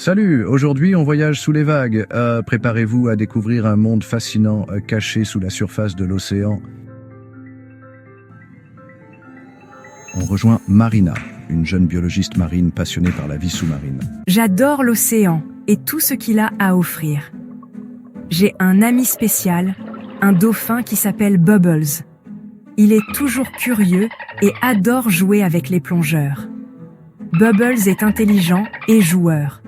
Salut, aujourd'hui on voyage sous les vagues. Préparez-vous à découvrir un monde fascinant caché sous la surface de l'océan. On rejoint Marina, une jeune biologiste marine passionnée par la vie sous-marine. J'adore l'océan et tout ce qu'il a à offrir. J'ai un ami spécial, un dauphin qui s'appelle Bubbles. Il est toujours curieux et adore jouer avec les plongeurs. Bubbles est intelligent et joueur.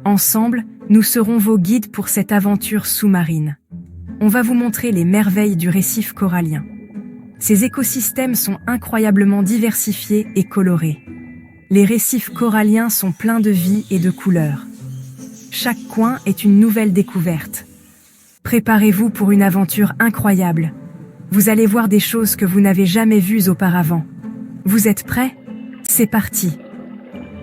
Ensemble, nous serons vos guides pour cette aventure sous-marine. On va vous montrer les merveilles du récif corallien. Ces écosystèmes sont incroyablement diversifiés et colorés. Les récifs coralliens sont pleins de vie et de couleurs. Chaque coin est une nouvelle découverte. Préparez-vous pour une aventure incroyable. Vous allez voir des choses que vous n'avez jamais vues auparavant. Vous êtes prêts? C'est parti!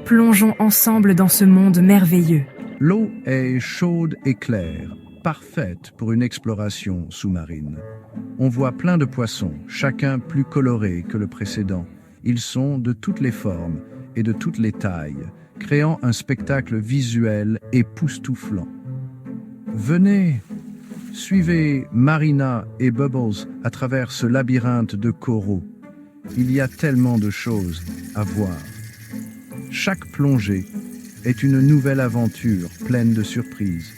Plongeons ensemble dans ce monde merveilleux. L'eau est chaude et claire, parfaite pour une exploration sous-marine. On voit plein de poissons, chacun plus coloré que le précédent. Ils sont de toutes les formes et de toutes les tailles, créant un spectacle visuel époustouflant. Venez, suivez Marina et Bubbles à travers ce labyrinthe de coraux. Il y a tellement de choses à voir. Chaque plongée est une nouvelle aventure pleine de surprises.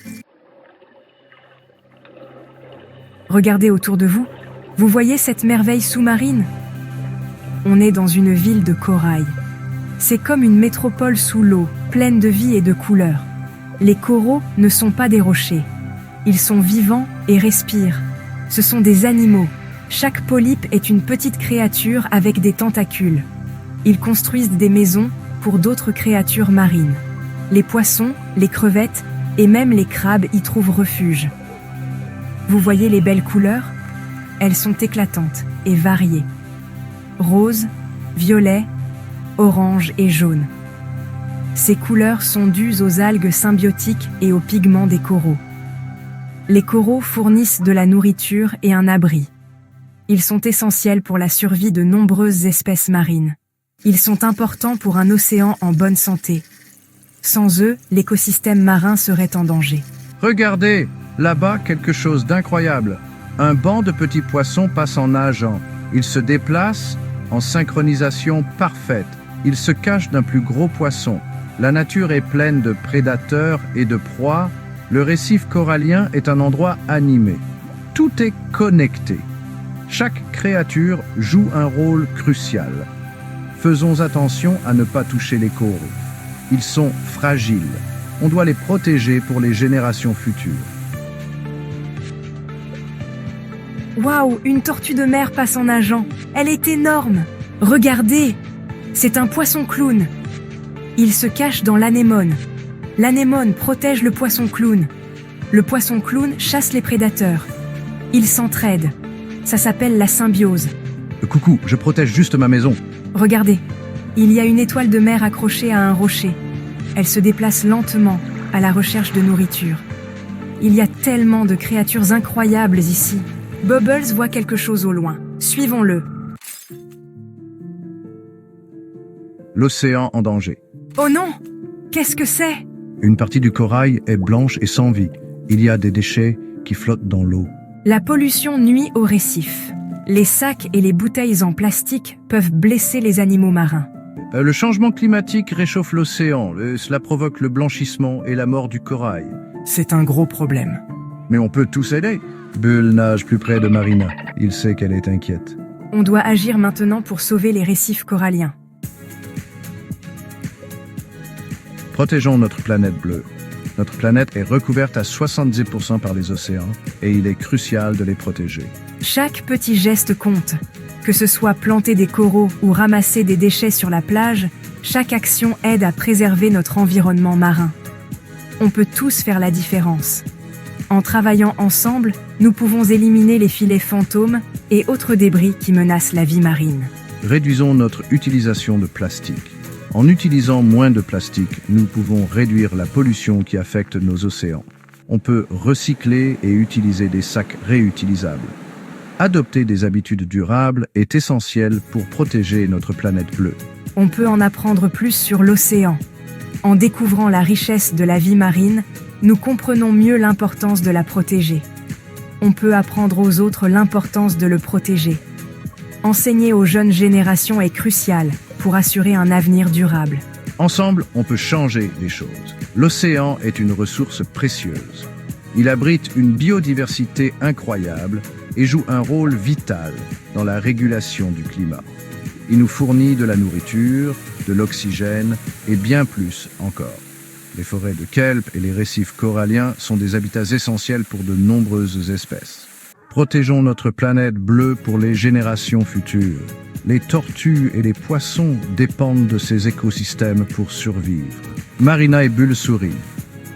Regardez autour de vous. Vous voyez cette merveille sous-marine? On est dans une ville de corail. C'est comme une métropole sous l'eau, pleine de vie et de couleurs. Les coraux ne sont pas des rochers. Ils sont vivants et respirent. Ce sont des animaux. Chaque polype est une petite créature avec des tentacules. Ils construisent des maisons pour d'autres créatures marines. Les poissons, les crevettes et même les crabes y trouvent refuge. Vous voyez les belles couleurs? Elles sont éclatantes et variées. Rose, violet, orange et jaune. Ces couleurs sont dues aux algues symbiotiques et aux pigments des coraux. Les coraux fournissent de la nourriture et un abri. Ils sont essentiels pour la survie de nombreuses espèces marines. Ils sont importants pour un océan en bonne santé. Sans eux, l'écosystème marin serait en danger. Regardez, là-bas quelque chose d'incroyable. Un banc de petits poissons passe en nageant. Ils se déplacent en synchronisation parfaite. Ils se cachent d'un plus gros poisson. La nature est pleine de prédateurs et de proies. Le récif corallien est un endroit animé. Tout est connecté. Chaque créature joue un rôle crucial. Faisons attention à ne pas toucher les coraux. Ils sont fragiles. On doit les protéger pour les générations futures. Waouh, une tortue de mer passe en nageant. Elle est énorme. Regardez, c'est un poisson clown. Il se cache dans l'anémone. L'anémone protège le poisson clown. Le poisson clown chasse les prédateurs. Ils s'entraident. Ça s'appelle la symbiose. Coucou, je protège juste ma maison. Regardez, il y a une étoile de mer accrochée à un rocher. Elle se déplace lentement à la recherche de nourriture. Il y a tellement de créatures incroyables ici. Bubbles voit quelque chose au loin. Suivons-le. L'océan en danger. Oh non! Qu'est-ce que c'est? Une partie du corail est blanche et sans vie. Il y a des déchets qui flottent dans l'eau. La pollution nuit au récif. Les sacs et les bouteilles en plastique peuvent blesser les animaux marins. Le changement climatique réchauffe l'océan. Cela provoque le blanchissement et la mort du corail. C'est un gros problème. Mais on peut tous aider. Bull nage plus près de Marina. Il sait qu'elle est inquiète. On doit agir maintenant pour sauver les récifs coralliens. Protégeons notre planète bleue. Notre planète est recouverte à 70% par les océans et il est crucial de les protéger. Chaque petit geste compte. Que ce soit planter des coraux ou ramasser des déchets sur la plage, chaque action aide à préserver notre environnement marin. On peut tous faire la différence. En travaillant ensemble, nous pouvons éliminer les filets fantômes et autres débris qui menacent la vie marine. Réduisons notre utilisation de plastique. En utilisant moins de plastique, nous pouvons réduire la pollution qui affecte nos océans. On peut recycler et utiliser des sacs réutilisables. Adopter des habitudes durables est essentiel pour protéger notre planète bleue. On peut en apprendre plus sur l'océan. En découvrant la richesse de la vie marine, nous comprenons mieux l'importance de la protéger. On peut apprendre aux autres l'importance de le protéger. Enseigner aux jeunes générations est crucial pour assurer un avenir durable. Ensemble, on peut changer les choses. L'océan est une ressource précieuse. Il abrite une biodiversité incroyable et joue un rôle vital dans la régulation du climat. Il nous fournit de la nourriture, de l'oxygène et bien plus encore. Les forêts de kelp et les récifs coralliens sont des habitats essentiels pour de nombreuses espèces. Protégeons notre planète bleue pour les générations futures. Les tortues et les poissons dépendent de ces écosystèmes pour survivre. Marina et Bulle sourient.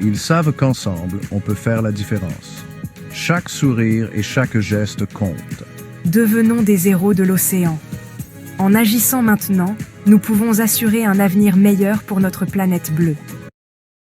Ils savent qu'ensemble, on peut faire la différence. Chaque sourire et chaque geste comptent. Devenons des héros de l'océan. En agissant maintenant, nous pouvons assurer un avenir meilleur pour notre planète bleue.